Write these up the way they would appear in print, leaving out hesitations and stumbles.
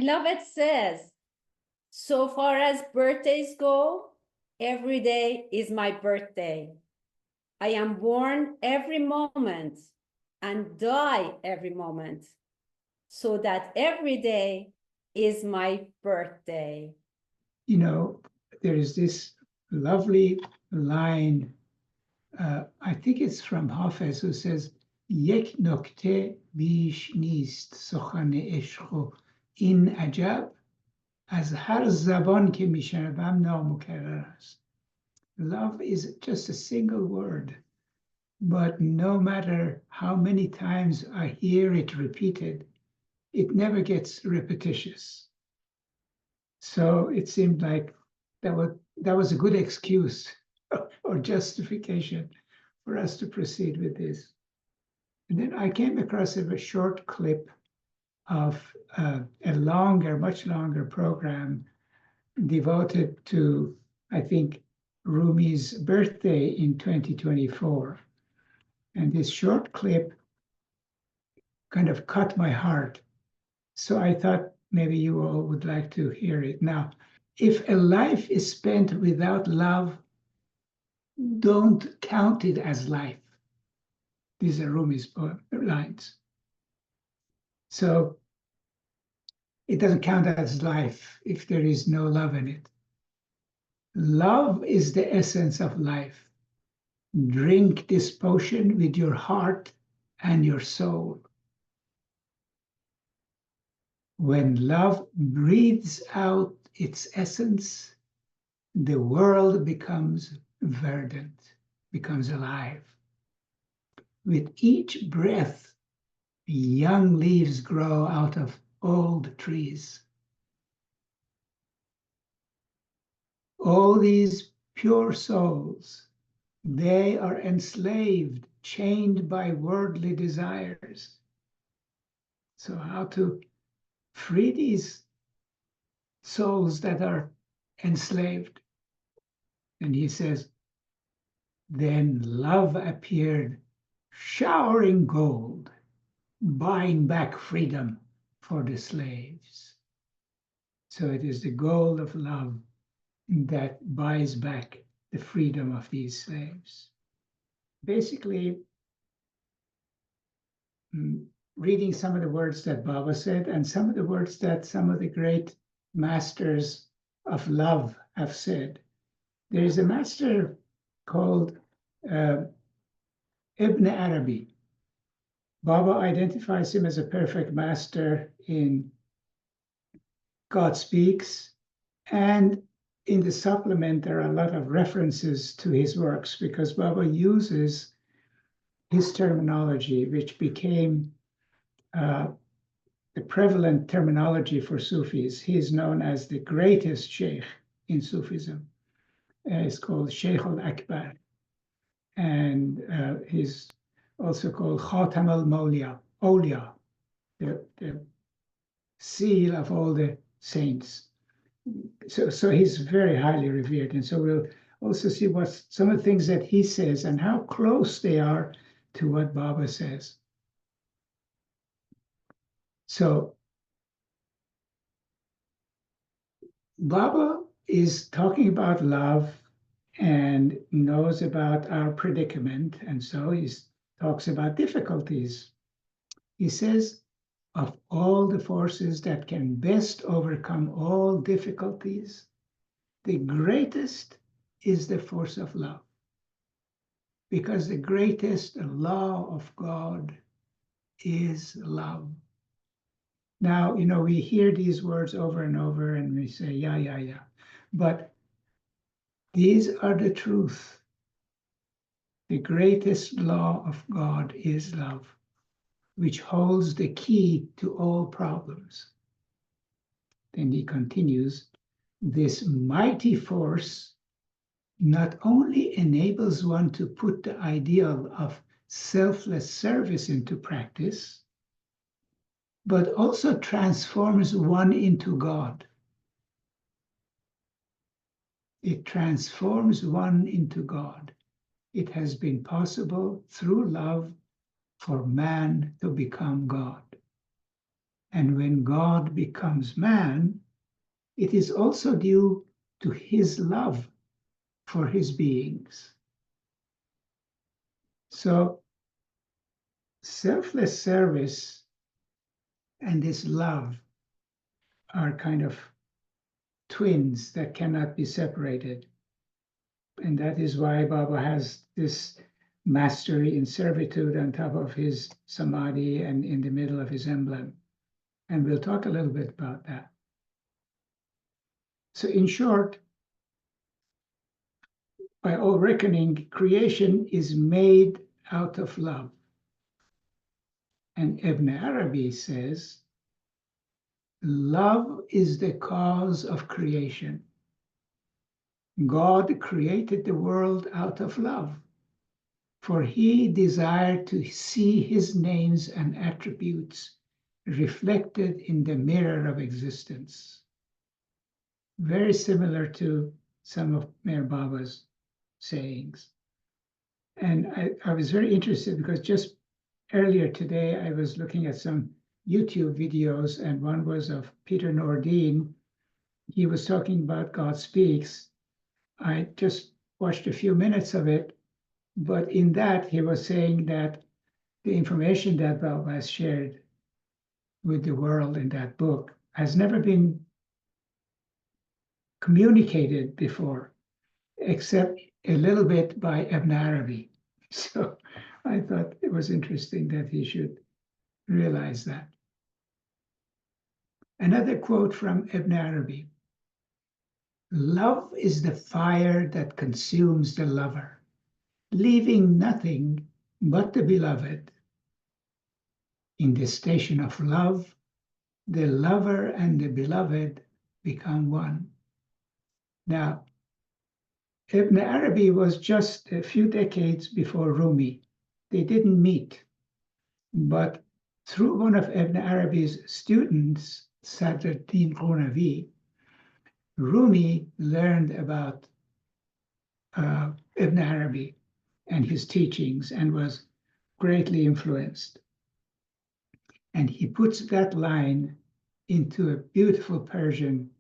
beloved says, so far as birthdays go, every day is my birthday. I am born every moment and die every moment, so that every day is my birthday. You know, there is this lovely line, I think it's from Hafez, who says, Yek nokte bish nist sochane eshcho in ajab, az har zaban ke mishnabam namukarrar ast. Love is just a single word, but no matter how many times I hear it repeated, it never gets repetitious. So it seemed like that was a good excuse or justification for us to proceed with this. And then I came across a short clip of a much longer program devoted to, I think, Rumi's birthday in 2024. And this short clip kind of cut my heart. So I thought maybe you all would like to hear it. Now, if a life is spent without love, don't count it as life. These are Rumi's lines. So it doesn't count as life if there is no love in it. Love is the essence of life. Drink this potion with your heart and your soul. When love breathes out its essence, the world becomes verdant, becomes alive. With each breath, young leaves grow out of old trees. All these pure souls, they are enslaved, chained by worldly desires. So how to free these souls that are enslaved? And he says, then love appeared, showering gold, buying back freedom for the slaves. So it is the gold of love that buys back the freedom of these slaves. Basically, reading some of the words that Baba said and some of the words that some of the great masters of love have said. There is a master called Ibn Arabi. Baba identifies him as a perfect master in God Speaks, and in the supplement there are a lot of references to his works because Baba uses his terminology, which became the prevalent terminology for Sufis. He is known as the greatest sheikh in Sufism. It's called Sheikh al-Akbar. And he's also called Khatam al-Awliya, the seal of all the saints. So he's very highly revered. And so we'll also see what some of the things that he says and how close they are to what Baba says. So Baba is talking about love and knows about our predicament. And so he talks about difficulties. He says, of all the forces that can best overcome all difficulties, the greatest is the force of love. Because the greatest law of God is love. Now, we hear these words over and over and we say, yeah. But these are the truth. The greatest law of God is love, which holds the key to all problems. Then he continues, this mighty force not only enables one to put the ideal of selfless service into practice, but also transforms one into God. It transforms one into God. It has been possible through love for man to become God. And when God becomes man, it is also due to his love for his beings. So selfless service and this love are kind of twins that cannot be separated. And that is why Baba has this mastery in servitude on top of his samadhi and in the middle of his emblem. And we'll talk a little bit about that. So in short, by all reckoning, creation is made out of love. And Ibn Arabi says, love is the cause of creation. God created the world out of love, for he desired to see his names and attributes reflected in the mirror of existence. Very similar to some of Meher Baba's sayings. And I was very interested because just earlier today, I was looking at some YouTube videos, and one was of Peter Nordin. He was talking about God Speaks. I just watched a few minutes of it, but in that, he was saying that the information that Baba has shared with the world in that book has never been communicated before, except a little bit by Ibn Arabi. So I thought it was interesting that he should realize that. Another quote from Ibn Arabi: love is the fire that consumes the lover, leaving nothing but the beloved. In the station of love, the lover and the beloved become one. Now, Ibn Arabi was just a few decades before Rumi. They didn't meet, but through one of Ibn Arabi's students, Sadruddin Ghunavi, Rumi learned about Ibn Arabi and his teachings and was greatly influenced. And he puts that line into a beautiful Persian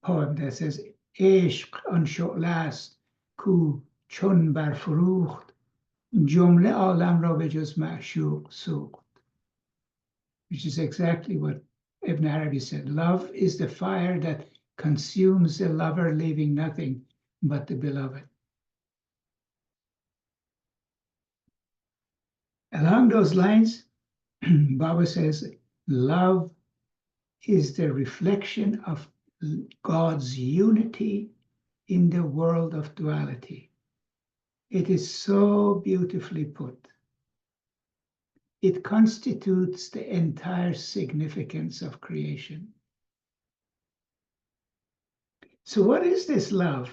poem that says, عشق آن شعله است کو چون برفروخت جمله عالم را به جز معشوق سوخت. Which is exactly what Ibn Arabi said. Love is the fire that consumes the lover, leaving nothing but the beloved. Along those lines, Baba says, love is the reflection of God's unity in the world of duality. It is so beautifully put. It constitutes the entire significance of creation. So what is this love?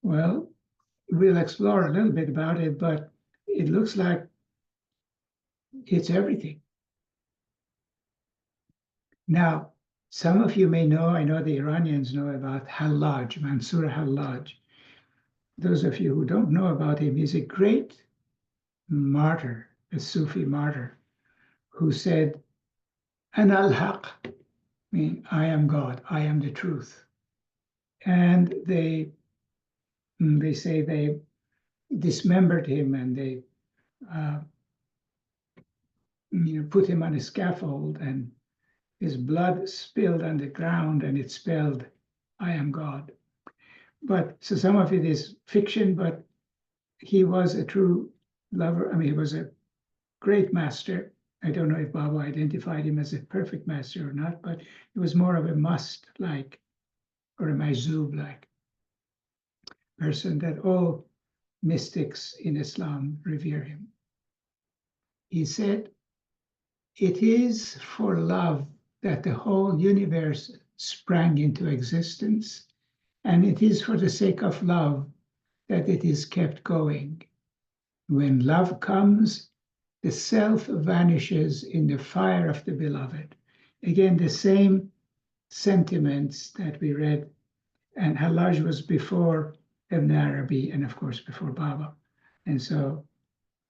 Well, we'll explore a little bit about it, but it looks like it's everything. Now, some of you may know, I know the Iranians know about Hallaj, Mansur Hallaj. Those of you who don't know about him, he's a great martyr, a Sufi martyr, who said, Ana al-Haq, meaning I am God, I am the truth. And they say they dismembered him and they put him on a scaffold, and his blood spilled on the ground, and it spelled, I am God. But so some of it is fiction, but he was a true lover. I mean, he was a great master. I don't know if Baba identified him as a perfect master or not, but it was more of a must-like or a majzub-like person that all mystics in Islam revere him. He said, it is for love that the whole universe sprang into existence, and it is for the sake of love that it is kept going. When love comes, the self vanishes in the fire of the beloved. Again, the same sentiments that we read, and Hallaj was before Ibn Arabi and of course before Baba. And so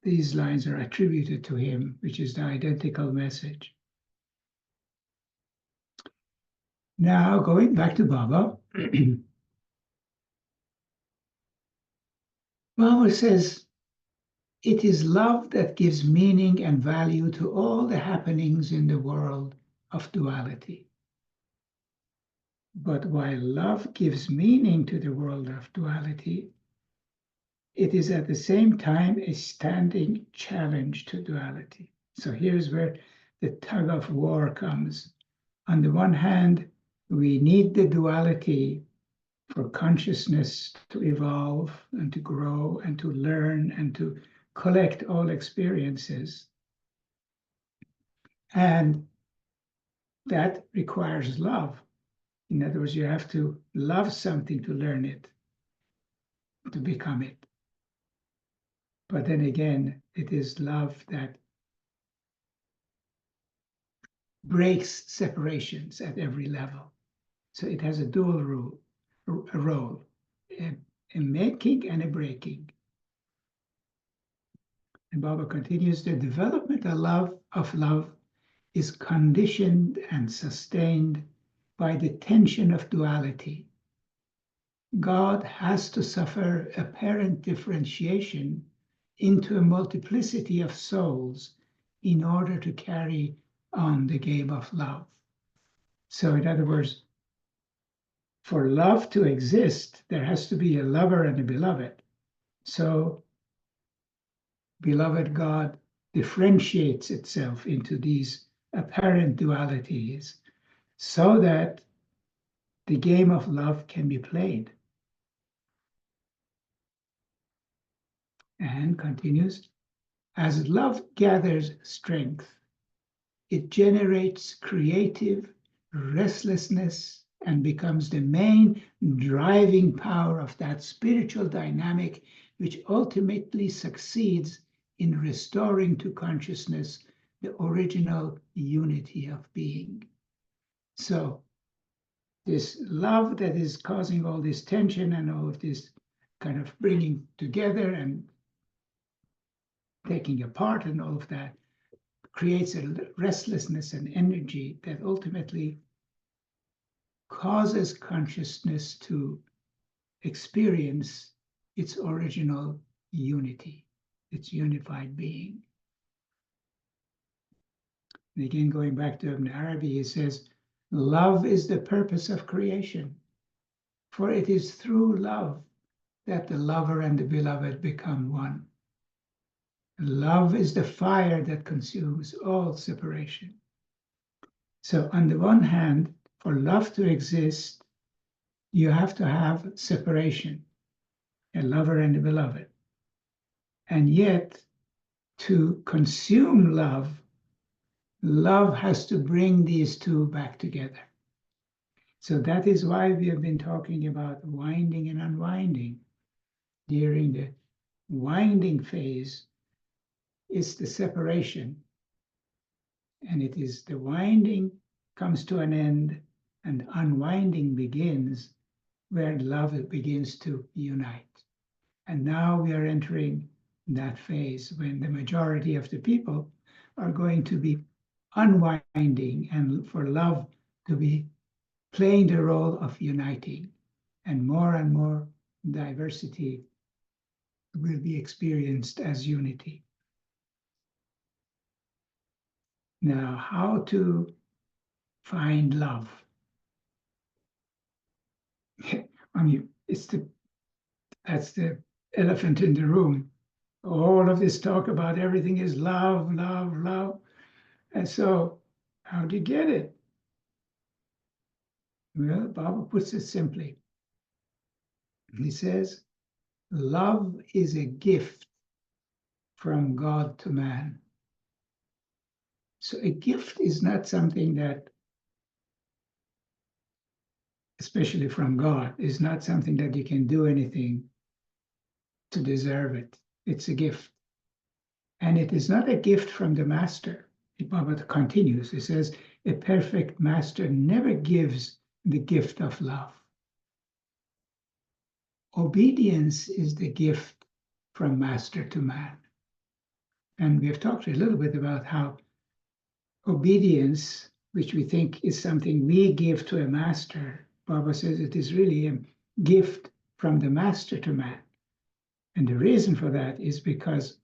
these lines are attributed to him, which is the identical message. Now, going back to Baba, Baba says, it is love that gives meaning and value to all the happenings in the world of duality. But while love gives meaning to the world of duality, it is at the same time a standing challenge to duality. So here's where the tug of war comes. On the one hand, we need the duality for consciousness to evolve and to grow and to learn and to collect all experiences. And that requires love. In other words, you have to love something to learn it, to become it. But then again, it is love that breaks separations at every level. So it has a dual role, a making and a breaking. And Baba continues, the development of love is conditioned and sustained by the tension of duality. God has to suffer apparent differentiation into a multiplicity of souls in order to carry on the game of love. So in other words, for love to exist, there has to be a lover and a beloved. So beloved God differentiates itself into these apparent dualities so that the game of love can be played. And continues, as love gathers strength, it generates creative restlessness and becomes the main driving power of that spiritual dynamic which ultimately succeeds in restoring to consciousness the original unity of being. So this love that is causing all this tension and all of this kind of bringing together and taking apart and all of that creates a restlessness and energy that ultimately causes consciousness to experience its original unity, its unified being. And again, going back to Ibn Arabi, he says, love is the purpose of creation, for it is through love that the lover and the beloved become one. Love is the fire that consumes all separation. So on the one hand, for love to exist, you have to have separation, a lover and a beloved. And yet, to consume love, love has to bring these two back together. So that is why we have been talking about winding and unwinding. During the winding phase, it's the separation. And it is the winding comes to an end and unwinding begins where love begins to unite. And now we are entering that phase when the majority of the people are going to be unwinding and for love to be playing the role of uniting. And more diversity will be experienced as unity. Now, how to find love? I mean, that's the elephant in the room. All of this talk about everything is love, love, love. And so, how do you get it? Well, Baba puts it simply. He says, love is a gift from God to man. So a gift is not something that, especially from God, is not something that you can do anything to deserve it. It's a gift. And it is not a gift from the master. Baba continues, he says, a perfect master never gives the gift of love. Obedience is the gift from master to man. And we have talked a little bit about how obedience which we think is something we give to a master, Baba says it is really a gift from the master to man. And the reason for that is because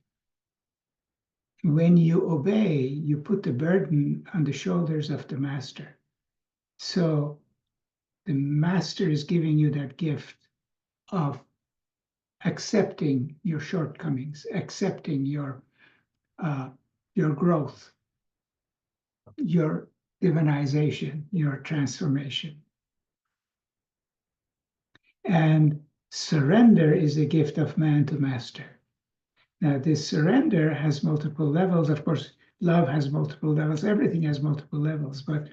when you obey, you put the burden on the shoulders of the master. So the master is giving you that gift of accepting your shortcomings, accepting your growth, your divinization, your transformation. And surrender is a gift of man to master. Now, this surrender has multiple levels. Of course, love has multiple levels. Everything has multiple levels. But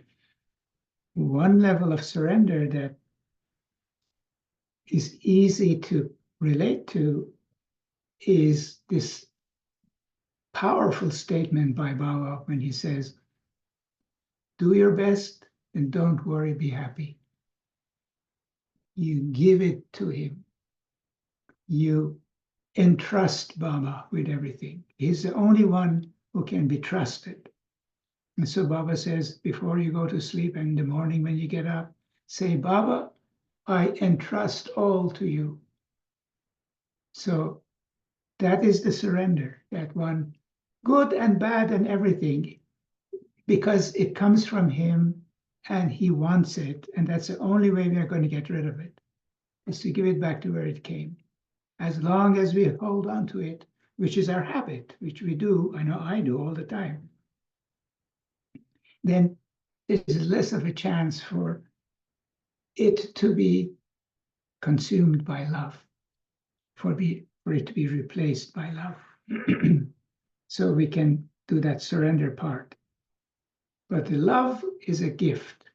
one level of surrender that is easy to relate to is this powerful statement by Baba when he says, do your best and don't worry, be happy. You give it to him. You entrust Baba with everything. He's the only one who can be trusted. And so Baba says, before you go to sleep and in the morning when you get up, say, Baba, I entrust all to you. So that is the surrender, that one, good and bad and everything, because it comes from him and he wants it. And that's the only way we are going to get rid of it, is to give it back to where it came. As long as we hold on to it, which is our habit, which we do, I know I do all the time, then there's less of a chance for it to be consumed by love, for it to be replaced by love. So we can do that surrender part. But the love is a gift.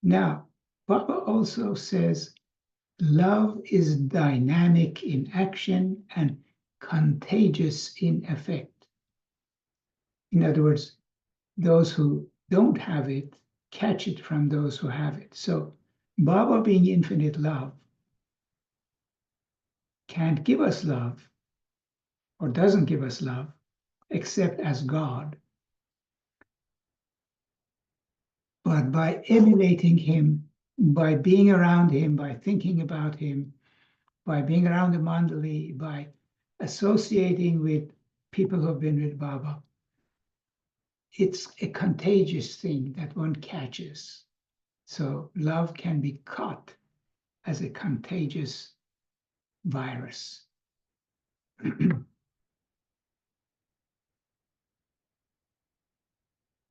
Now, Baba also says love is dynamic in action and contagious in effect. In other words, those who don't have it catch it from those who have it. So Baba, being infinite love, can't give us love or doesn't give us love except as God. But by emulating him, by being around him, by thinking about him, by being around the Mandali, by associating with people who have been with Baba, it's a contagious thing that one catches. So love can be caught as a contagious virus.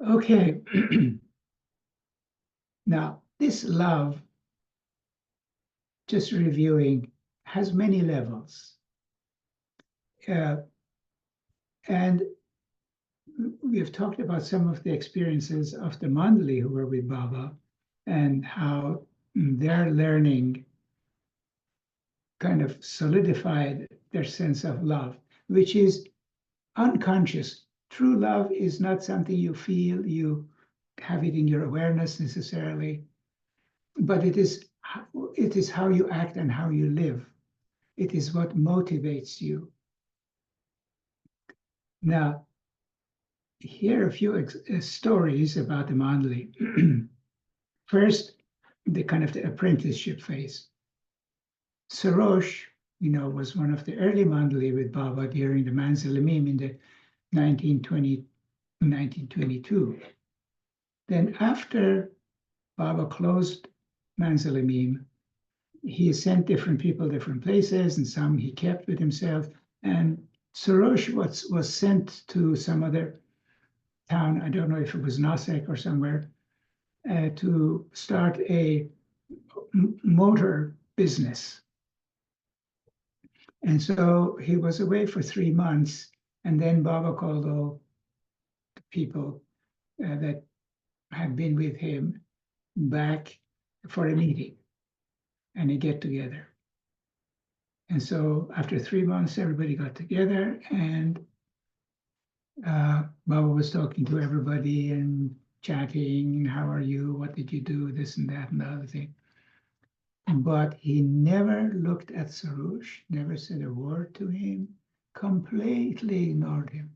Okay. Now, this love, just reviewing, has many levels. And we've talked about some of the experiences of the Mandali who were with Baba and how their learning kind of solidified their sense of love, which is unconscious. True love is not something you feel, you have it in your awareness necessarily, but it is how you act and how you live. It is what motivates you. Now, here are a few stories about the Mandali. First, the kind of the apprenticeship phase. Sarosh, was one of the early Mandali with Baba during the Manzilamim in the 1922. Then after Baba closed Manzilamim, he sent different people different places, and some he kept with himself. And Sarosh was sent to some other town, I don't know if it was Nasik or somewhere, to start a motor business. And so he was away for 3 months, and then Baba called all the people that had been with him back for a meeting and a get together. And so after 3 months, everybody got together, and Baba was talking to everybody and chatting, how are you, what did you do, this and that and the other thing. But he never looked at Sarosh, never said a word to him, completely ignored him.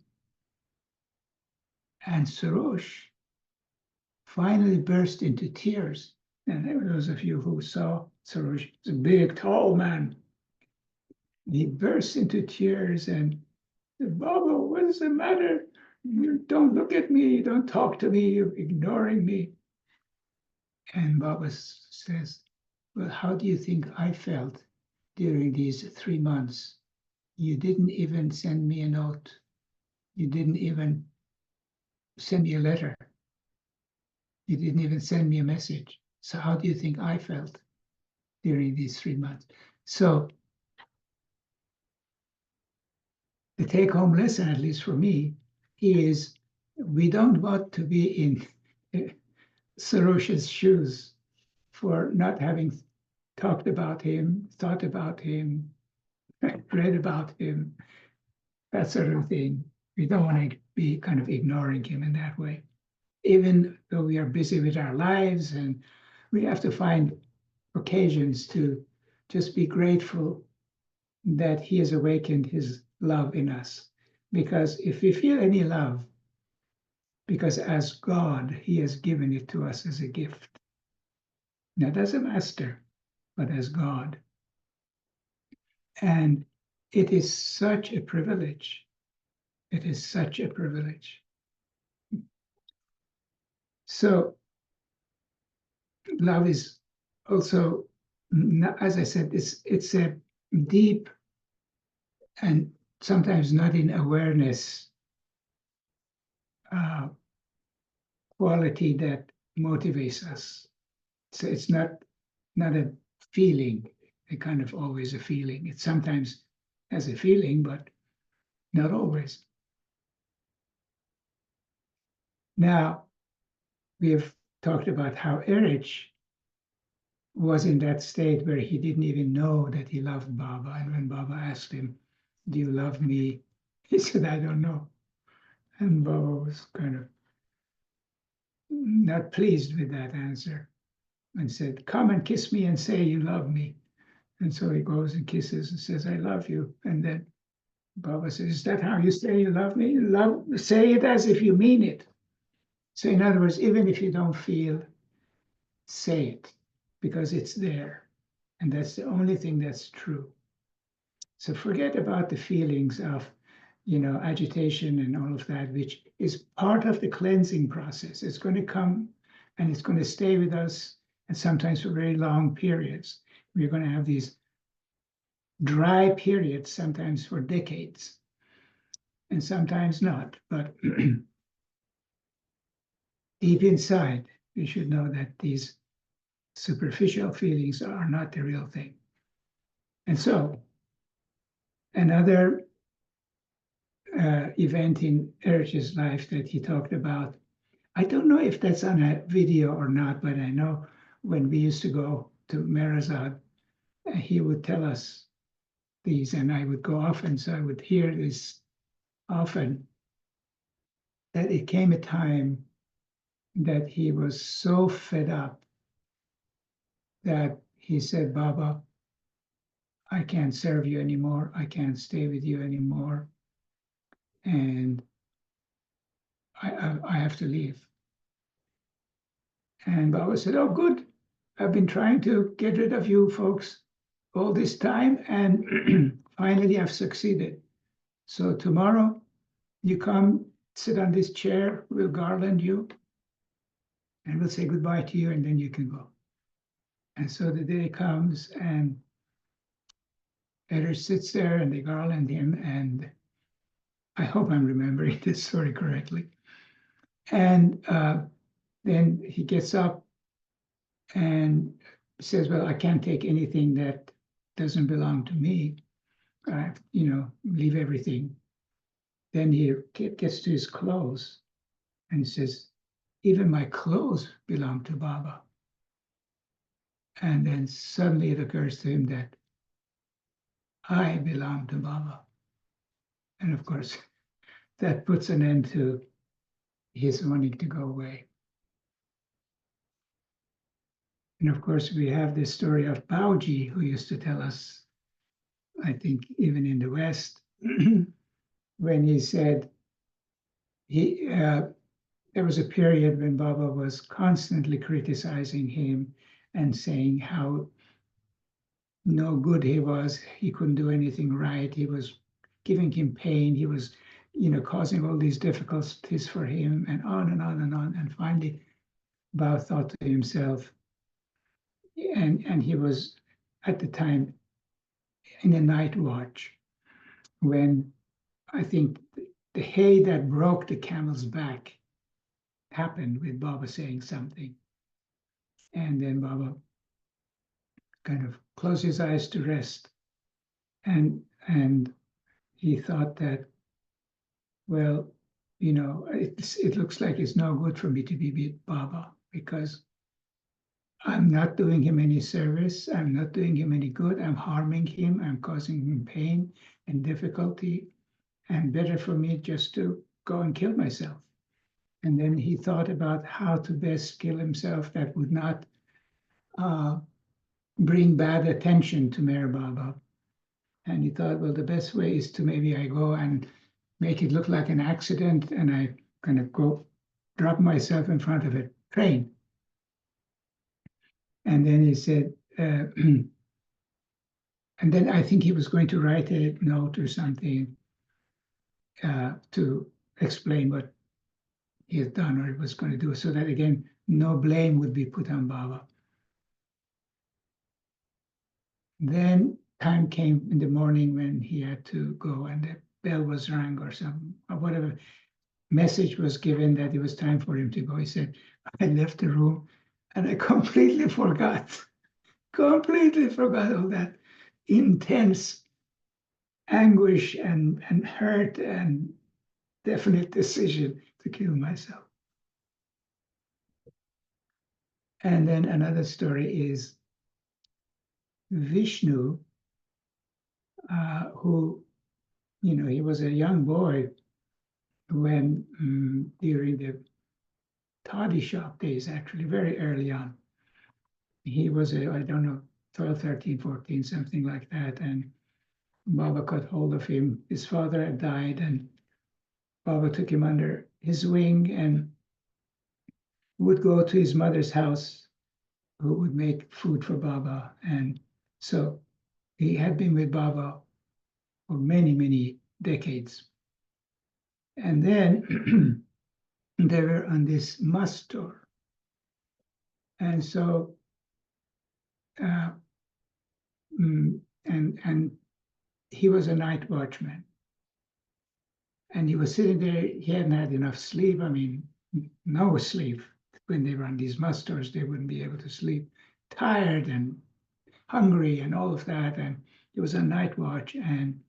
And Sarosh finally burst into tears. And those of you who saw Sarosh, he's a big, tall man. He burst into tears and said, Baba, what is the matter? You don't look at me, don't talk to me, you're ignoring me. And Baba says, well, how do you think I felt during these 3 months? You didn't even send me a note. You didn't even send me a letter. You didn't even send me a message. So how do you think I felt during these 3 months? So the take-home lesson, at least for me, is we don't want to be in Sarosha's shoes for not having talked about him, thought about him, read about him, that sort of thing. We don't want to be kind of ignoring him in that way. Even though we are busy with our lives, and we have to find occasions to just be grateful that he has awakened his love in us. Because if we feel any love, because as God, he has given it to us as a gift. Not as a master, but as God. And it is such a privilege. It is such a privilege. So love is also, as I said, it's a deep and sometimes not in awareness quality that motivates us. So it's not a feeling, a kind of always a feeling. It sometimes has a feeling, but not always. Now, we have talked about how Erich was in that state where he didn't even know that he loved Baba. And when Baba asked him, do you love me? He said, I don't know. And Baba was kind of not pleased with that answer and said, come and kiss me and say you love me. And so he goes and kisses and says, I love you. And then Baba says, is that how you say you love me? Say it as if you mean it. So in other words, even if you don't feel, say it, because it's there. And that's the only thing that's true. So forget about the feelings of, agitation and all of that, which is part of the cleansing process. It's going to come and it's going to stay with us, and sometimes for very long periods. We're going to have these dry periods, sometimes for decades, and sometimes not. But deep inside, we should know that these superficial feelings are not the real thing. And so, another event in Erich's life that he talked about, I don't know if that's on a video or not, but I know when we used to go to Merazad, he would tell us these, and I would go often, so I would hear this often, that it came a time that he was so fed up that he said, Baba, I can't serve you anymore. I can't stay with you anymore. And I have to leave. And Baba said, oh, good. I've been trying to get rid of you folks all this time, and finally I've succeeded. So tomorrow you come sit on this chair, we'll garland you, and we'll say goodbye to you, and then you can go. And so the day comes, and Erich sits there, and they garland him, and I hope I'm remembering this story correctly. And then he gets up and says, well, I can't take anything that doesn't belong to me. I, leave everything. Then he gets to his clothes and he says, even my clothes belong to Baba. And then suddenly it occurs to him that I belong to Baba. And of course, that puts an end to his wanting to go away. And of course, we have this story of Baoji, who used to tell us, I think even in the West, when he said, there was a period when Baba was constantly criticizing him and saying how no good he was. He couldn't do anything right. He was giving him pain. He was, causing all these difficulties for him, and on and on and on. And finally, Baba thought to himself, and he was at the time in a night watch when I think the hay that broke the camel's back happened with Baba saying something. And then Baba kind of closed his eyes to rest. And he thought that, well, it looks like it's no good for me to be with Baba because I'm not doing him any service. I'm not doing him any good. I'm harming him. I'm causing him pain and difficulty. And better for me just to go and kill myself. And then he thought about how to best kill himself that would not bring bad attention to Meher Baba. And he thought, well, the best way is to maybe I go and make it look like an accident and I kind of go drop myself in front of a train. And then he said, and then I think he was going to write a note or something to explain what he had done or he was going to do, so that again, no blame would be put on Baba. Then time came in the morning when he had to go and the bell was rang or something, or whatever message was given that it was time for him to go. He said, I left the room and I completely forgot all that intense anguish and hurt and definite decision to kill myself. And then another story is Vishnu, who, he was a young boy when during the toddy shop days, actually very early on. He was I don't know, 12, 13, 14, something like that. And Baba caught hold of him. His father had died and Baba took him under his wing and would go to his mother's house, who would make food for Baba. And so he had been with Baba for many, many decades. And then they were on this must tour. And so, and he was a night watchman. And he was sitting there, he hadn't had enough sleep. I mean, no sleep. When they were on these must tours, they wouldn't be able to sleep. Tired and hungry and all of that. And it was a night watch. And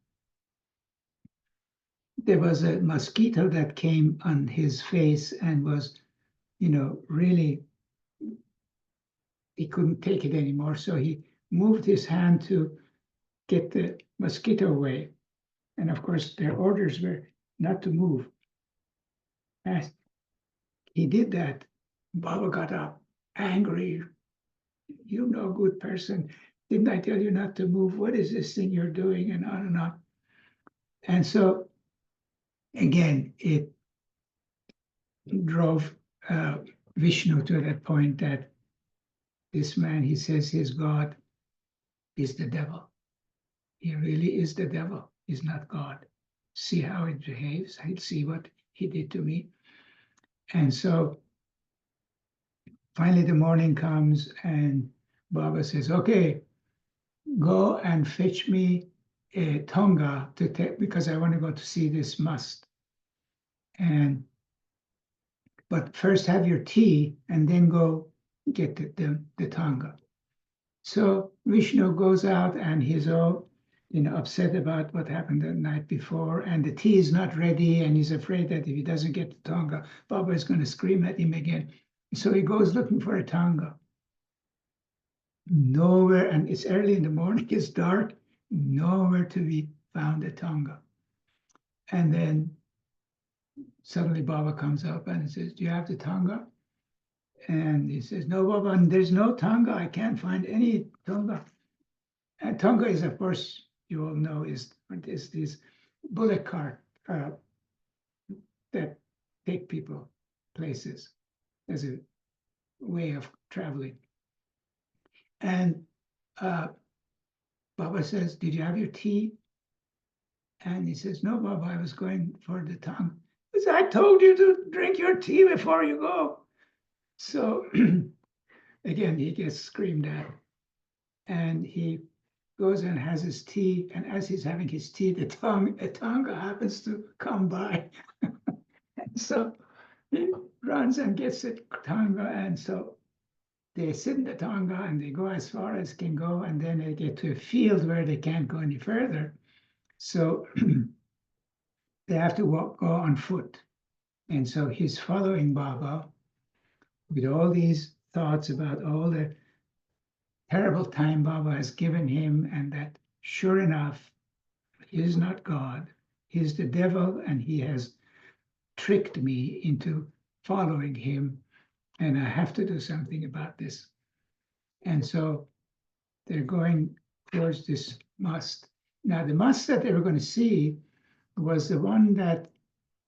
there was a mosquito that came on his face and was, really, he couldn't take it anymore. So he moved his hand to get the mosquito away. And of course, their orders were not to move. As he did that, Baba got up, angry. You no good person. Didn't I tell you not to move? What is this thing you're doing? And on and on. And so, again, it drove Vishnu to that point that this man, he says his God is the devil. He really is the devil. He's not God. See how it behaves. I see what he did to me. And so finally the morning comes and Baba says, okay, go and fetch me a tonga to take because I want to go to see this must. But first have your tea and then go get the tonga. So Vishnu goes out and he's all upset about what happened the night before, and the tea is not ready, and he's afraid that if he doesn't get the tonga, Baba is going to scream at him again. So he goes looking for a tonga. Nowhere, and it's early in the morning, it's dark, nowhere to be found a tonga. And then suddenly Baba comes up and says, do you have the tonga? And he says, no, Baba, there's no tonga. I can't find any tonga. And tonga is, of course, you all know, is this bullock cart that take people places as a way of traveling. And Baba says, "Did you have your tea?" And he says, "No, Baba, I was going for the tongue." He says, "I told you to drink your tea before you go." So again, he gets screamed at. And he goes and has his tea. And as he's having his tea, a tongue happens to come by. So he runs and gets the tanga. And so they sit in the tanga and they go as far as can go. And then they get to a field where they can't go any further. So they have to go on foot. And so he's following Baba with all these thoughts about all the terrible time Baba has given him, and that sure enough, he is not God. He is the devil, and he has tricked me into following him, and I have to do something about this. And so they're going towards this mosque. Now, the mosque that they were going to see was the one that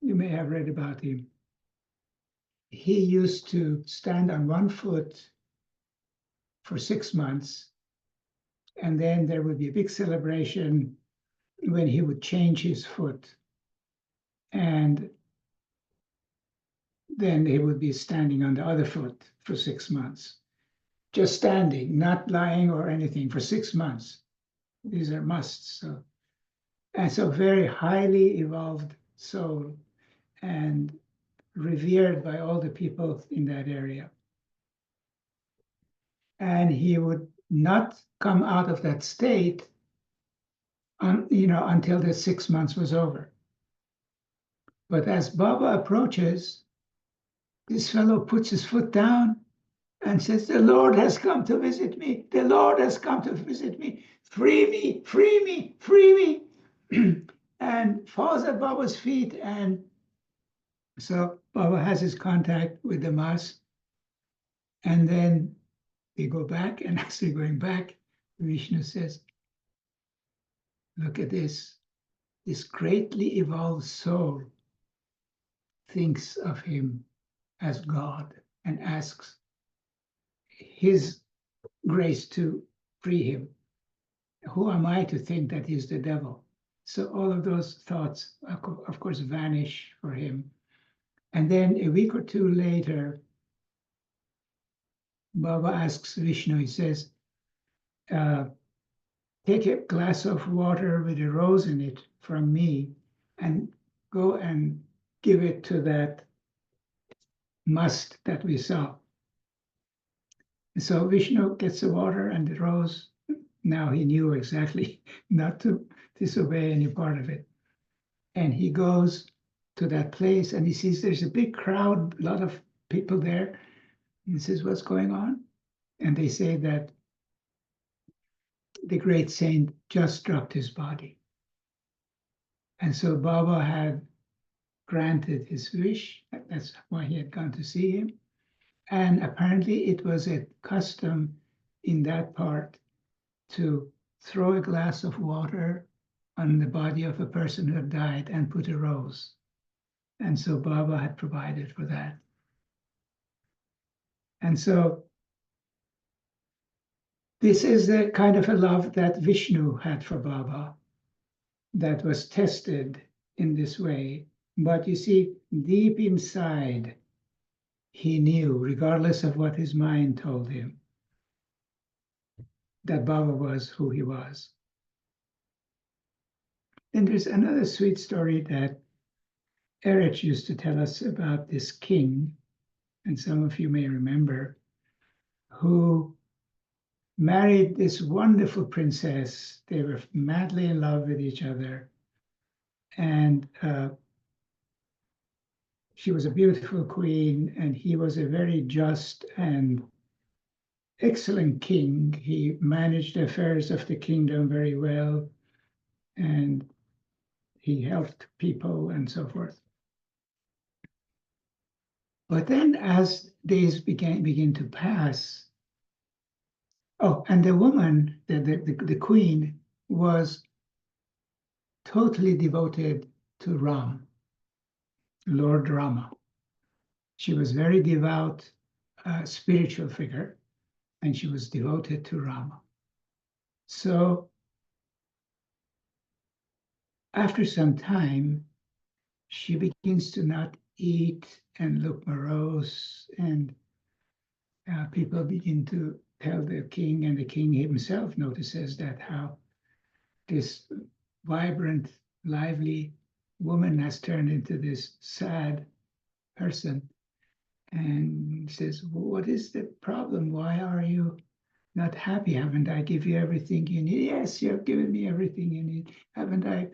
you may have read about him. He used to stand on one foot for 6 months, and then there would be a big celebration when he would change his foot. And then he would be standing on the other foot for 6 months, just standing, not lying or anything for 6 months. These are musts. So, and so very highly evolved soul and revered by all the people in that area. And he would not come out of that state until the 6 months was over. But as Baba approaches, this fellow puts his foot down and says, "The Lord has come to visit me. The Lord has come to visit me. Free me, free me, free me." And falls at Baba's feet. And so Baba has his contact with the Mas. And then they go back. And as they're going back, Vishnu says, "Look at this. This greatly evolved soul thinks of him as God and asks his grace to free him. Who am I to think that he's the devil?" So all of those thoughts, of course, vanish for him. And then a week or two later, Baba asks Vishnu, he says, "Take a glass of water with a rose in it from me and go and give it to that must that we saw." So Vishnu gets the water and the rose. Now he knew exactly not to disobey any part of it. And he goes to that place and he sees there's a big crowd, a lot of people there. And he says, "What's going on?" And they say that the great saint just dropped his body. And so Baba had granted his wish. That's why he had gone to see him. And apparently it was a custom in that part to throw a glass of water on the body of a person who had died and put a rose. And so Baba had provided for that. And so this is the kind of a love that Vishnu had for Baba that was tested in this way. But you see, deep inside, he knew, regardless of what his mind told him, that Baba was who he was. And there's another sweet story that Erich used to tell us about this king, and some of you may remember, who married this wonderful princess. They were madly in love with each other. And she was a beautiful queen, and he was a very just and excellent king. He managed the affairs of the kingdom very well, and he helped people and so forth. But then as days begin to pass, and the woman, the queen, was totally devoted to Ram, Lord Rama. She was very devout, spiritual figure, and she was devoted to Rama. So after some time, she begins to not eat and look morose, and people begin to tell the king, and the king himself notices that how this vibrant, lively woman has turned into this sad person, and says, well, what is the problem? Why are you not happy? Haven't I give you everything you need? Yes, you have given me everything you need. Haven't I,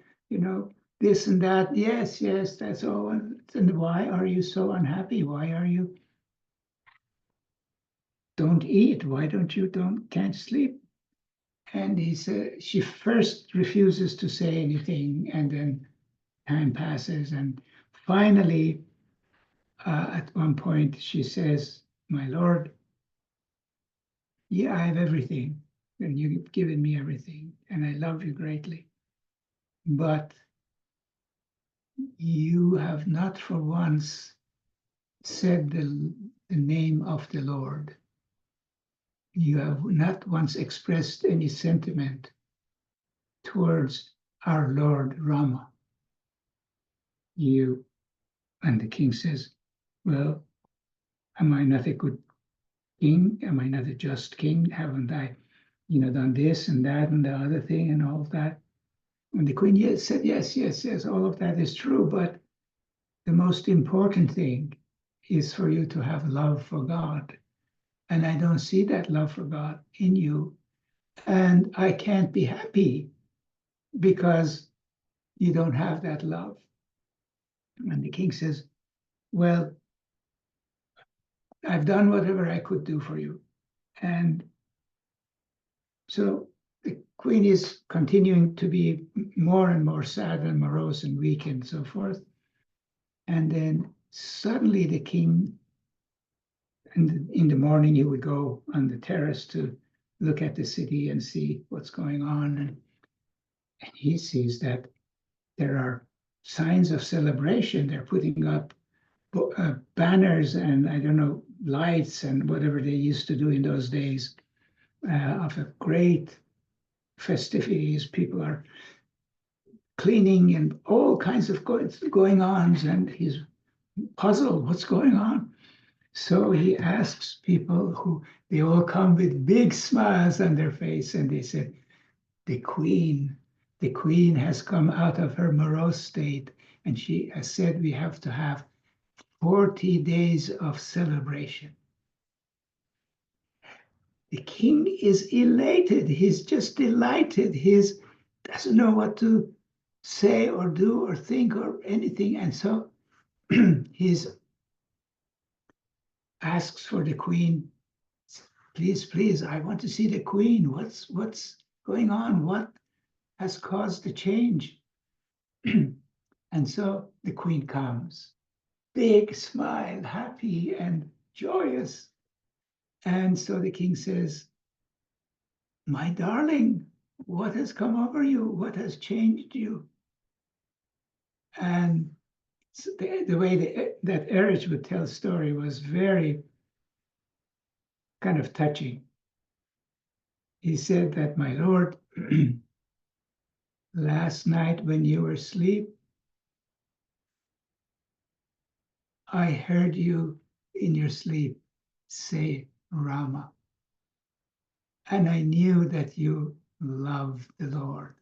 this and that? Yes, yes, that's all. And why are you so unhappy? Why are you don't eat? Why can't sleep? And he said, she first refuses to say anything, and then time passes, and finally, at one point, she says, "My Lord, yeah, I have everything, and you've given me everything, and I love you greatly. But you have not for once said the name of the Lord. You have not once expressed any sentiment towards our Lord Rama. You." And the king says, well, am I not a good king? Am I not a just king? Haven't I, done this and that and the other thing and all of that? And the queen said, yes, yes, yes, all of that is true. But the most important thing is for you to have love for God. And I don't see that love for God in you. And I can't be happy because you don't have that love. And the king says, well, I've done whatever I could do for you. And so the queen is continuing to be more and more sad and morose and weak and so forth. And then suddenly the king, in the morning, he would go on the terrace to look at the city and see what's going on. And he sees that there are signs of celebration. They're putting up banners and, I don't know, lights and whatever they used to do in those days of a great festivities. People are cleaning and all kinds of going on, and he's puzzled, what's going on? So he asks people who, they all come with big smiles on their face, and they said, the queen has come out of her morose state, and she has said we have to have 40 days of celebration. The king is elated. He's just delighted. He doesn't know what to say or do or think or anything. And so he asks for the queen, please, please, I want to see the queen. What's going on? What has caused the change? And so the queen comes, big smile, happy and joyous. And so the king says, my darling, what has come over you? What has changed you? And the way that Erich would tell a story was very kind of touching. He said that, my Lord, last night when you were asleep, I heard you in your sleep say Rama. And I knew that you loved the Lord.